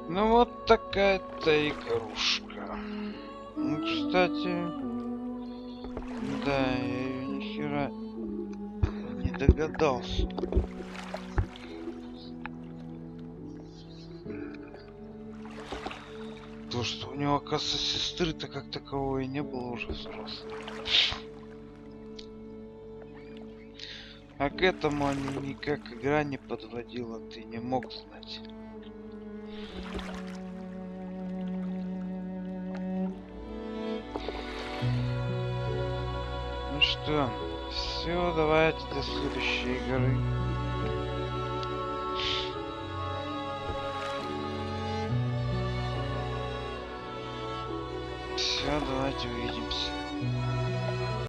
Ну вот такая-то игрушка. Ну, кстати, да, я ее ни хера не догадался. То, что у него, оказывается, сестры-то как такового и не было уже взрослой. А к этому они никак игра не подводила, ты не мог знать. Ну что, все, давайте до следующей игры. Все, давайте увидимся.